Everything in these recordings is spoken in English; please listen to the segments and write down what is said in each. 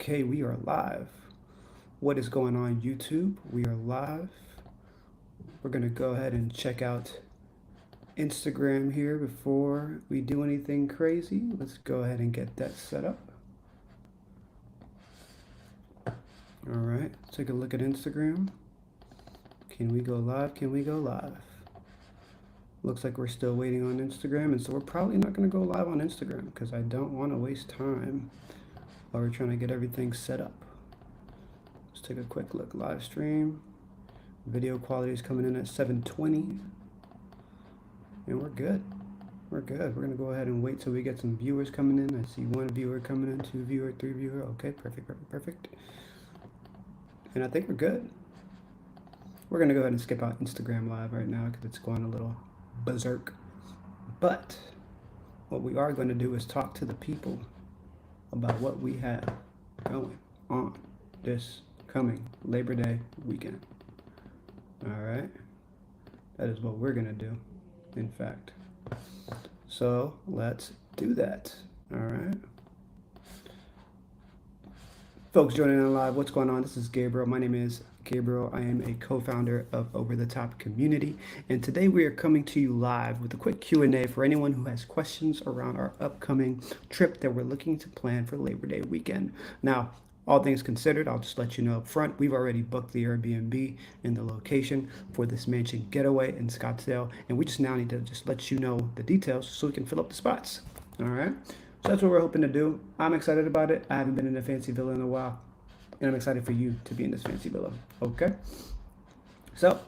Okay, we are live. What is going on, YouTube? We are live. We're going to go ahead and check out Instagram here before we do anything crazy. Let's go ahead and get that set up. All right, take a look at Instagram. Can we go live? Can we go live? Looks like we're still waiting on Instagram, and so we're probably not going to go live on Instagram because I don't want to waste time while we're trying to get everything set up. Let's take a quick look. Live stream. Video quality is coming in at 720. And we're good. We're good. We're going to go ahead and wait till we get some viewers coming in. I see one viewer coming in, two viewer, three viewer. Okay, perfect. And I think we're good. We're going to go ahead and skip out Instagram Live right now because it's going a little berserk. But what we are going to do is talk to the people about what we have going on this coming Labor Day weekend. All right. That is what we're going to do, in fact. So let's do that. All right. Folks joining in live, what's going on? This is Gabriel. My name is Gabriel. I am a co-founder of Over the Top Community, and today we are coming to you live with a quick Q&A for anyone who has questions around our upcoming trip that we're looking to plan for Labor Day weekend. Now, all things considered, I'll just let you know up front, we've already booked the Airbnb and the location for this mansion getaway in Scottsdale, and we just now need to just let you know the details so we can fill up the spots. All right. So that's what we're hoping to do. I'm excited about it. I haven't been in a fancy villa in a while, and I'm excited for you to be in this fancy villa. Okay? So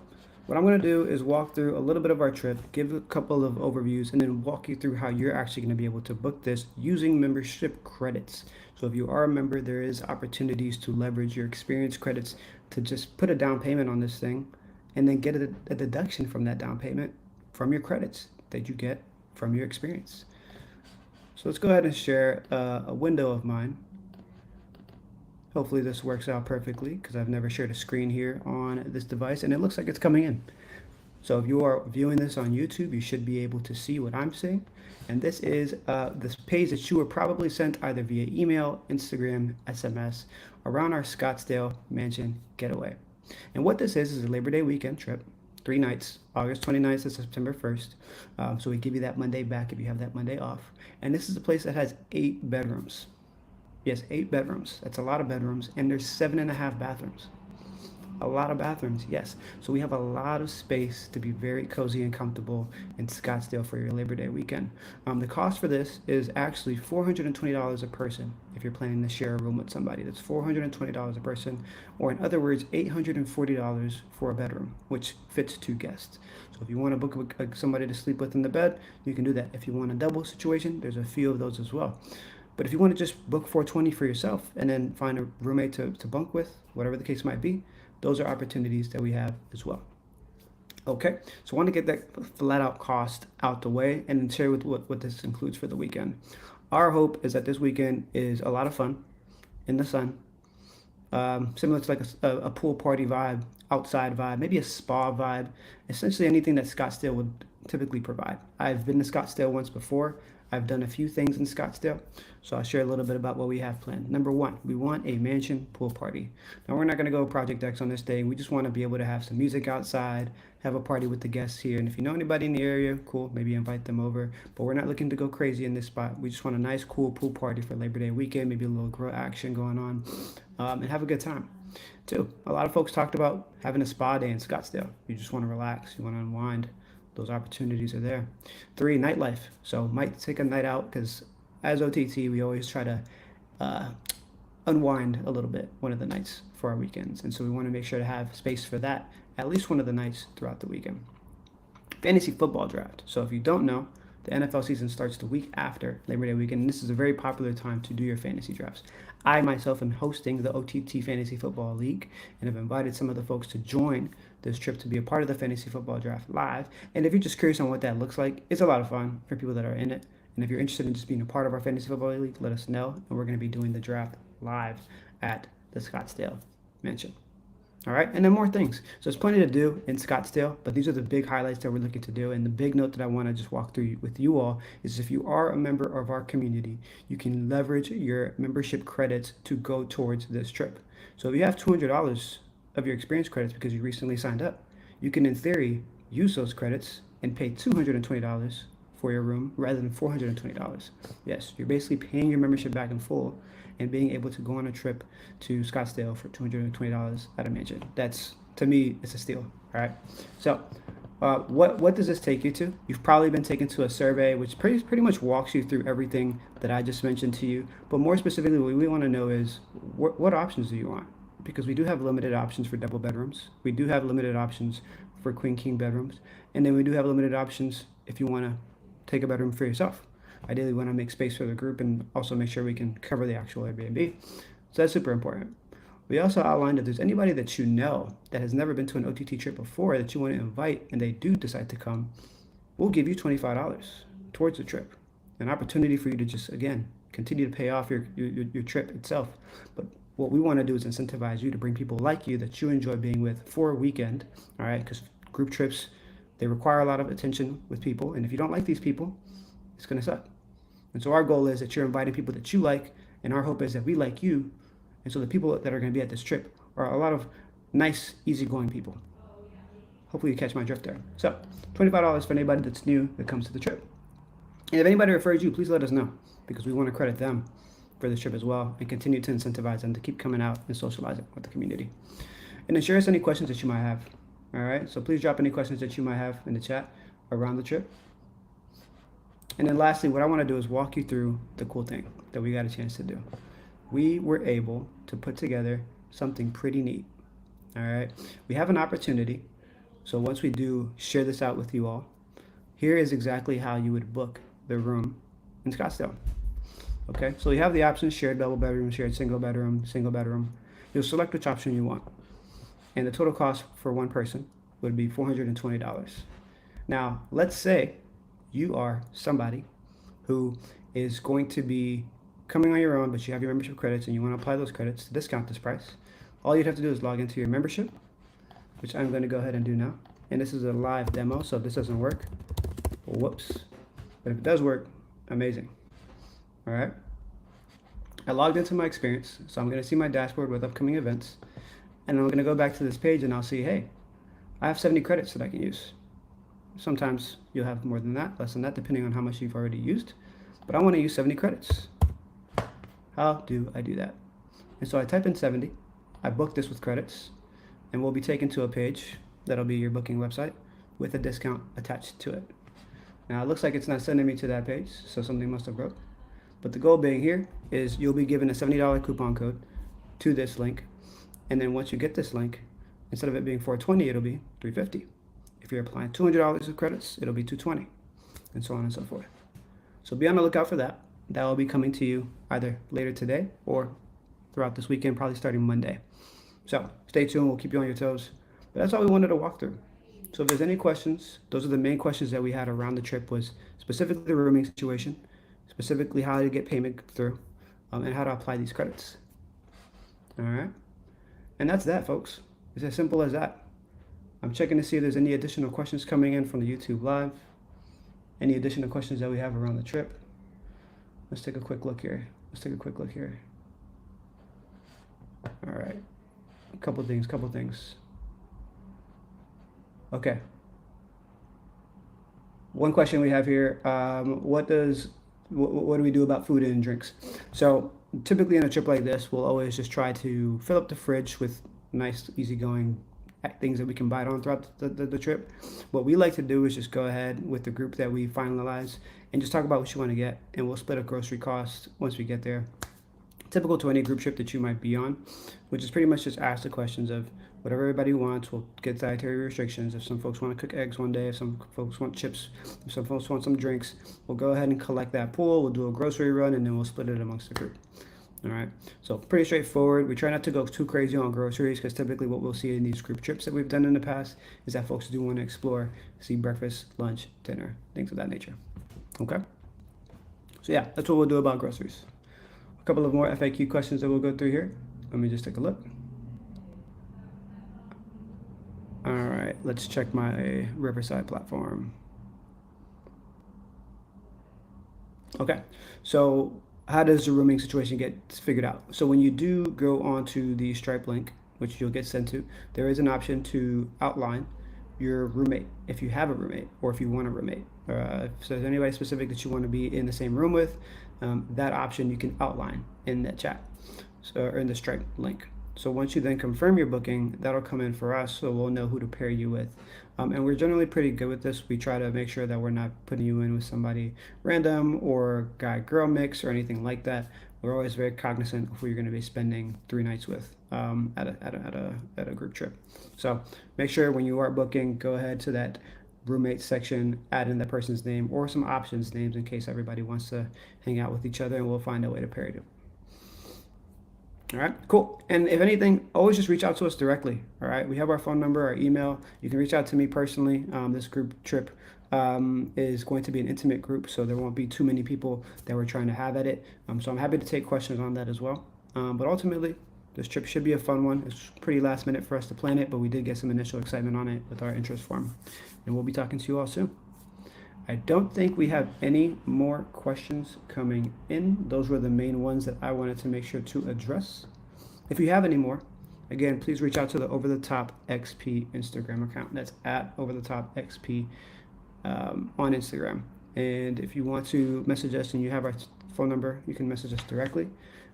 what I'm going to do is walk through a little bit of our trip, give a couple of overviews, and then walk you through how you're actually going to be able to book this using membership credits. So if you are a member, there is opportunities to leverage your experience credits to just put a down payment on this thing and then get a deduction from that down payment from your credits that you get from your experience. So let's go ahead and share a window of mine. Hopefully this works out perfectly because I've never shared a screen here on this device, and it looks like it's coming in. So if you are viewing this on YouTube, you should be able to see what I'm seeing. And this is this page that you were probably sent either via email, Instagram, SMS, around our Scottsdale Mansion Getaway. And what this is a Labor Day weekend trip. 3 nights, August 29th to September 1st. So we give you that Monday back if you have that Monday off. And this is a place that has 8 bedrooms. Yes, 8 bedrooms. That's a lot of bedrooms. And there's 7.5 bathrooms. A lot of bathrooms, yes. So we have a lot of space to be very cozy and comfortable in Scottsdale for your Labor Day weekend. The cost for this is actually $420 a person if you're planning to share a room with somebody. That's $420 a person, or in other words, $840 for a bedroom, which fits 2 guests. So if you want to book somebody to sleep with in the bed, you can do that. If you want a double situation, there's a few of those as well. But if you want to just book $420 for yourself and then find a roommate to bunk with, whatever the case might be, those are opportunities that we have as well. Okay, so I want to get that flat out cost out the way and then share with what this includes for the weekend. Our hope is that this weekend is a lot of fun in the sun, similar to like a pool party vibe, outside vibe, maybe a spa vibe, essentially anything that Scottsdale would typically provide. I've been to Scottsdale once before. I've done a few things in Scottsdale, so I'll share a little bit about what we have planned. Number 1, we want a mansion pool party. Now, we're not going to go Project X on this day. We just want to be able to have some music outside, have a party with the guests here, and if you know anybody in the area, cool, maybe invite them over. But we're not looking to go crazy in this spot. We just want a nice, cool pool party for Labor Day weekend, maybe a little grill action going on, and have a good time. 2, a lot of folks talked about having a spa day in Scottsdale. You just want to relax, you want to unwind. Those opportunities are there. 3, nightlife. So might take a night out because as OTT, we always try to unwind a little bit one of the nights for our weekends. And so we want to make sure to have space for that at least one of the nights throughout the weekend. Fantasy football draft. So if you don't know, the NFL season starts the week after Labor Day weekend, and this is a very popular time to do your fantasy drafts. I myself am hosting the OTT Fantasy Football League and have invited some of the folks to join this trip to be a part of the Fantasy Football Draft live. And if you're just curious on what that looks like, it's a lot of fun for people that are in it. And if you're interested in just being a part of our Fantasy Football League, let us know. And we're going to be doing the draft live at the Scottsdale Mansion. All right, and then more things. So there's plenty to do in Scottsdale, but these are the big highlights that we're looking to do. And the big note that I want to just walk through with you all is if you are a member of our community, you can leverage your membership credits to go towards this trip. So if you have $200 of your experience credits because you recently signed up, you can, in theory, use those credits and pay $220 for your room rather than $420. Yes, you're basically paying your membership back in full and being able to go on a trip to Scottsdale for $220 at a mansion. That's, to me, it's a steal. All right. So, what does this take you to? You've probably been taken to a survey which pretty much walks you through everything that I just mentioned to you. But more specifically, what we want to know is what options do you want? Because we do have limited options for double bedrooms. We do have limited options for queen king bedrooms, and then we do have limited options if you want to take a bedroom for yourself. Ideally, we want to make space for the group and also make sure we can cover the actual Airbnb. So that's super important. We also outlined if there's anybody that you know that has never been to an OTT trip before that you want to invite and they do decide to come, we'll give you $25 towards the trip. An opportunity for you to just, again, continue to pay off your trip itself. But what we want to do is incentivize you to bring people like you that you enjoy being with for a weekend, all right? Because group trips, they require a lot of attention with people. And if you don't like these people, it's going to suck. And so our goal is that you're inviting people that you like, and our hope is that we like you. And so the people that are going to be at this trip are a lot of nice, easygoing people. Hopefully you catch my drift there. So $25 for anybody that's new that comes to the trip. And if anybody refers you, please let us know because we want to credit them for this trip as well and continue to incentivize them to keep coming out and socializing with the community. And then share us any questions that you might have. All right, so please drop any questions that you might have in the chat around the trip. And then lastly, what I want to do is walk you through the cool thing that we got a chance to do. We were able to put together something pretty neat. All right, we have an opportunity. So once we do share this out with you all, here is exactly how you would book the room in Scottsdale. Okay, so you have the options: shared double bedroom, shared single bedroom, single bedroom. You'll select which option you want. And the total cost for one person would be $420. Now, let's say you are somebody who is going to be coming on your own, but you have your membership credits and you want to apply those credits to discount this price. All you'd have to do is log into your membership, which I'm going to go ahead and do now. And this is a live demo, so if this doesn't work, whoops. But if it does work, amazing. All right. I logged into my experience, so I'm going to see my dashboard with upcoming events. And I'm going to go back to this page and I'll see, hey, I have 70 credits that I can use. Sometimes you'll have more than that, less than that, depending on how much you've already used. But I want to use 70 credits. How do I do that? And so I type in 70. I book this with credits. And we'll be taken to a page that'll be your booking website with a discount attached to it. Now it looks like it's not sending me to that page, so something must have broke. But the goal being here is you'll be given a $70 coupon code to this link. And then once you get this link, instead of it being $420, it'll be $350. If you're applying $200 of credits, it'll be $220, and so on and so forth. So be on the lookout for that. That will be coming to you either later today or throughout this weekend, probably starting Monday. So stay tuned. We'll keep you on your toes. But that's all we wanted to walk through. So if there's any questions, those are the main questions that we had around the trip, was specifically the rooming situation, specifically how to get payment through, and how to apply these credits. All right. And that's that, folks. It's as simple as that. I'm checking to see if there's any additional questions coming in from the YouTube Live. Any additional questions that we have around the trip. Let's take a quick look here. All right. A couple things. Okay. One question we have here, what do we do about food and drinks? So typically on a trip like this, we'll always just try to fill up the fridge with nice, easygoing things that we can bite on throughout the trip. What we like to do is just go ahead with the group that we finalize and just talk about what you want to get, and we'll split up grocery costs once we get there. Typical to any group trip that you might be on, which is pretty much just ask the questions of whatever everybody wants. We'll get dietary restrictions. If some folks want to cook eggs one day, if some folks want chips, if some folks want some drinks, we'll go ahead and collect that pool. We'll do a grocery run, and then we'll split it amongst the group. All right, so pretty straightforward. We try not to go too crazy on groceries because typically what we'll see in these group trips that we've done in the past is that folks do want to explore, see breakfast, lunch, dinner, things of that nature. Okay, so yeah, that's what we'll do about groceries. A couple of more FAQ questions that we'll go through here. Let me just take a look. All right, let's check my Riverside platform. Okay, so how does the rooming situation get figured out? So when you do go onto the Stripe link, which you'll get sent to, there is an option to outline your roommate if you have a roommate or if you want a roommate. If there's anybody specific that you want to be in the same room with, that option you can outline in that chat, so or in the Stripe link. So once you then confirm your booking, that'll come in for us, so we'll know who to pair you with. And we're generally pretty good with this. We try to make sure that we're not putting you in with somebody random or guy-girl mix or anything like that. We're always very cognizant of who you're going to be spending 3 nights with at a group trip. So make sure when you are booking, go ahead to that roommate section, add in that person's name or some options names in case everybody wants to hang out with each other, and we'll find a way to pair you. All right, cool. And if anything, always just reach out to us directly. All right, we have our phone number, our email. You can reach out to me personally. This group trip is going to be an intimate group, so there won't be too many people that we're trying to have at it. So I'm happy to take questions on that as well. But ultimately, this trip should be a fun one. It's pretty last minute for us to plan it, but we did get some initial excitement on it with our interest form. And we'll be talking to you all soon. I don't think we have any more questions coming in. Those were the main ones that I wanted to make sure to address. If you have any more, again, please reach out to the Over the Top XP Instagram account. That's at Over the Top XP on Instagram. And if you want to message us and you have our phone number, you can message us directly.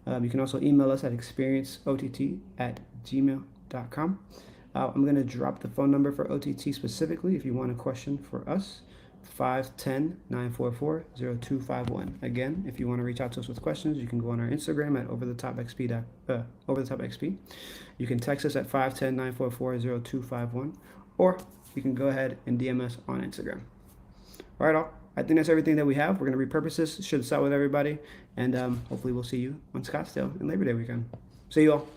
You can also email us at experienceott@gmail.com. I'm going to drop the phone number for OTT specifically if you want a question for us. 510-944-0251. Again, if you want to reach out to us with questions, you can go on our Instagram at overthetopxp. You can text us at 510-944-0251, or you can go ahead and DM us on Instagram. All right, all. I think that's everything that we have. We're going to repurpose this, should start with everybody, and hopefully we'll see you on Scottsdale in Labor Day weekend. See you all.